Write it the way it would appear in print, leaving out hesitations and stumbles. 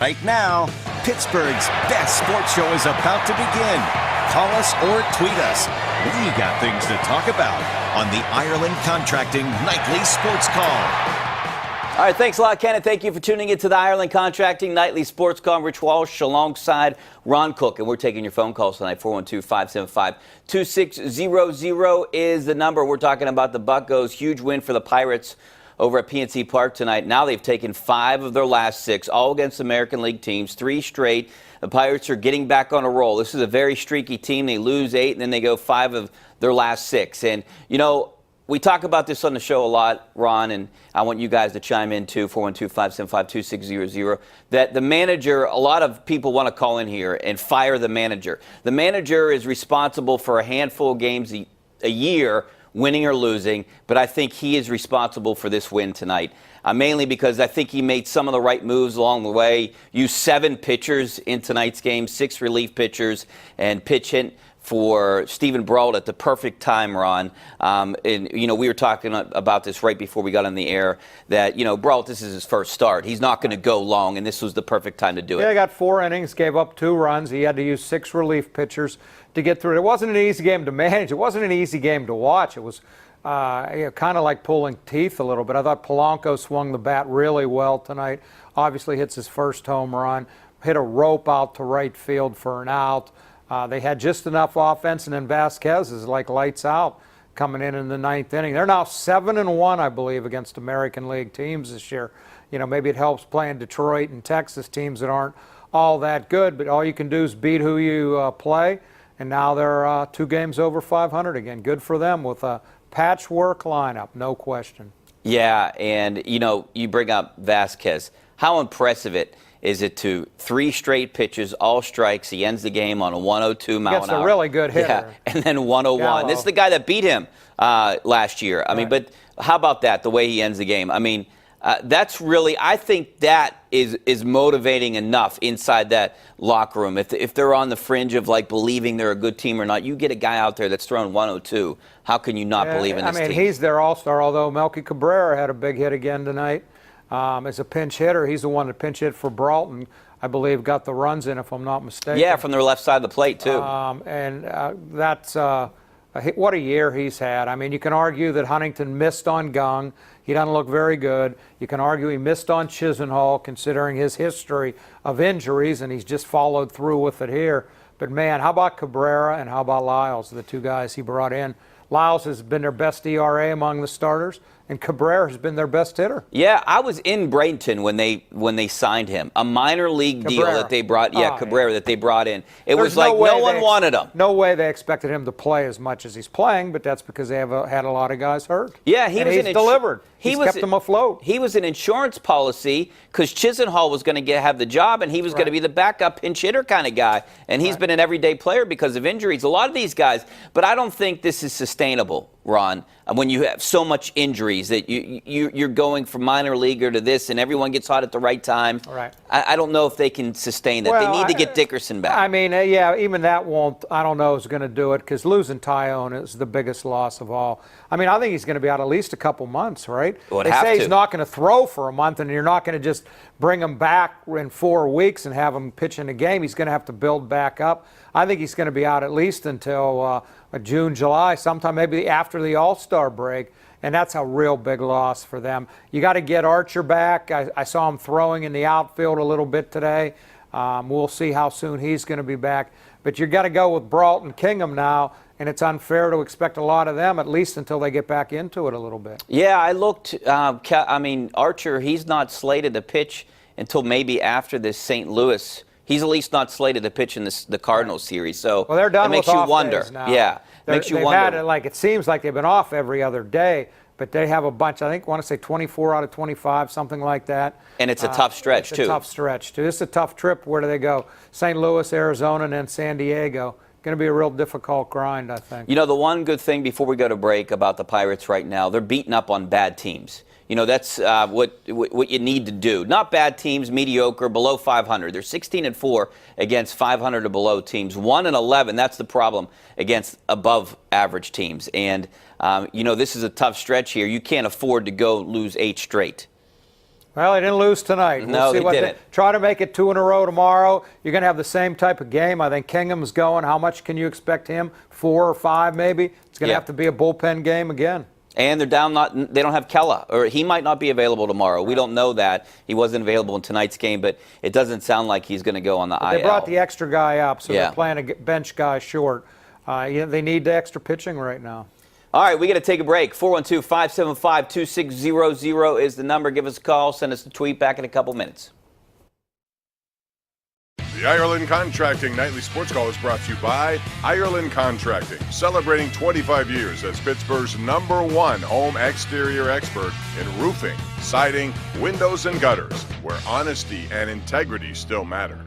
Right now, Pittsburgh's best sports show is about to begin. Call us or tweet us. We got things to talk about on the Ireland Contracting Nightly Sports Call. All right, thanks a lot, Ken, and thank you for tuning into the Ireland Contracting Nightly Sports Call. Rich Walsh alongside Ron Cook, and we're taking your phone calls tonight. 412-575-2600 is the number. We're talking about the Buccos' huge win for the Pirates over at PNC Park tonight. Now they've taken 5 of their last 6, all against American League teams, 3 straight. The Pirates are getting back on a roll. This is a very streaky team. They lose 8, and then they go 5 of their last 6. And, you know, we talk about this on the show a lot, Ron, and I want you guys to chime in too, 412-575-2600, that the manager, a lot of people want to call in here and fire the manager. The manager is responsible for a handful of games a year, winning or losing, but I think he is responsible for this win tonight. Mainly because I think he made some of the right moves along the way. Used 7 pitchers in tonight's game, 6 relief pitchers, and pitch hit for Stephen Brault at the perfect time, Ron. And, you know, we were talking about this right before we got on the air, that, you know, Brault, this is his first start. He's not going to go long, and this was the perfect time to do it. Yeah, he got 4 innings, gave up 2 runs. He had to use 6 relief pitchers to get through it. It wasn't an easy game to manage. It wasn't an easy game to watch. It was kind of like pulling teeth a little bit. I thought Polanco swung the bat really well tonight. Obviously hits his first home run. Hit a rope out to right field for an out. They had just enough offense, and then Vasquez is like lights out coming in the 9th inning. They're now 7-1, I believe, against American League teams this year. You know, maybe it helps playing Detroit and Texas teams that aren't all that good, but all you can do is beat who you play. And now they're 2 games over 500 again. Good for them with a patchwork lineup, no question. Yeah, and, you know, you bring up Vasquez. How impressive is it to 3 straight pitches, all strikes. He ends the game on a 102 mile an hour. Gets a really good hitter. Yeah, and then 101. Gallo. This is the guy that beat him last year. I mean, but how about that, the way he ends the game? I mean, that's really, I think that is motivating enough inside that locker room. If they're on the fringe of, like, believing they're a good team or not, you get a guy out there that's throwing 102. How can you not believe in this team? I mean, he's their all-star, although Melky Cabrera had a big hit again tonight. As a pinch hitter, he's the one that pinch hit for Brault, and I believe got the runs in, if I'm not mistaken. Yeah, from their left side of the plate, too. That's what a year he's had. I mean, you can argue that Huntington missed on Gung. He doesn't look very good. You can argue he missed on Chisenhall, considering his history of injuries, and he's just followed through with it here. But, man, how about Cabrera and how about Lyles, the 2 guys he brought in? Lyles has been their best ERA among the starters, and Cabrera has been their best hitter. Yeah, I was in Bradenton when they signed him. A minor league deal that they brought. Yeah, Cabrera that they brought in. It was like no one wanted him. No way they expected him to play as much as he's playing, but that's because they have had a lot of guys hurt. Yeah, he's delivered. He's kept them afloat. He was an insurance policy because Chisenhall was going to have the job, and he was going to be the backup pinch hitter kind of guy. And he's been an everyday player because of injuries. A lot of these guys, but I don't think this is sustainable, Ron. When you have so much injuries that you're going from minor leaguer to this, and everyone gets hot at the right time. Right. I don't know if they can sustain that. Well, they need to get Dickerson back. I mean, yeah, even that won't. I don't know is going to do it because losing Tyone is the biggest loss of all. I mean, I think he's going to be out at least a couple months, right? They say he's not going to throw for a month, and you're not going to just bring him back in 4 weeks and have him pitch in a game. He's going to have to build back up. I think he's going to be out at least until June, July, sometime maybe after the All-Star break, and that's a real big loss for them. You got to get Archer back. I saw him throwing in the outfield a little bit today. We'll see how soon he's going to be back. But you got to go with Brault and Kingham now, and it's unfair to expect a lot of them, at least until they get back into it a little bit. Yeah, I looked. I mean, Archer, he's not slated to pitch until maybe after this St. Louis. He's at least not slated to pitch in the Cardinals series. So well, they're done it makes with you off wonder. Days now. Yeah, makes you wonder. It seems like they've been off every other day, but they have a bunch. I want to say 24 out of 25, something like that. And it's a tough stretch too. It's a tough stretch too. It's a tough trip. Where do they go? St. Louis, Arizona, and then San Diego. Going to be a real difficult grind, I think. You know, the one good thing before we go to break about the Pirates right now, they're beating up on bad teams. You know, that's what you need to do. Not bad teams, mediocre, below 500. They're 16-4 against 500 or below teams. 1-11, that's the problem against above average teams. And, you know, this is a tough stretch here. You can't afford to go lose 8 straight. Well, they didn't lose tonight. No, see they what didn't. Try to make it 2 in a row tomorrow. You're going to have the same type of game. I think Kingham's going. How much can you expect him? 4 or 5 maybe? It's going to have to be a bullpen game again. And they're down. They don't have Kella, or he might not be available tomorrow. We don't know that. He wasn't available in tonight's game, but it doesn't sound like he's going to go on the IL. They brought the extra guy up, so they're playing a bench guy short. They need the extra pitching right now. All right, we got to take a break. 412-575-2600 is the number. Give us a call. Send us a tweet back in a couple minutes. The Ireland Contracting Nightly Sports Call is brought to you by Ireland Contracting, celebrating 25 years as Pittsburgh's #1 home exterior expert in roofing, siding, windows, and gutters, where honesty and integrity still matter.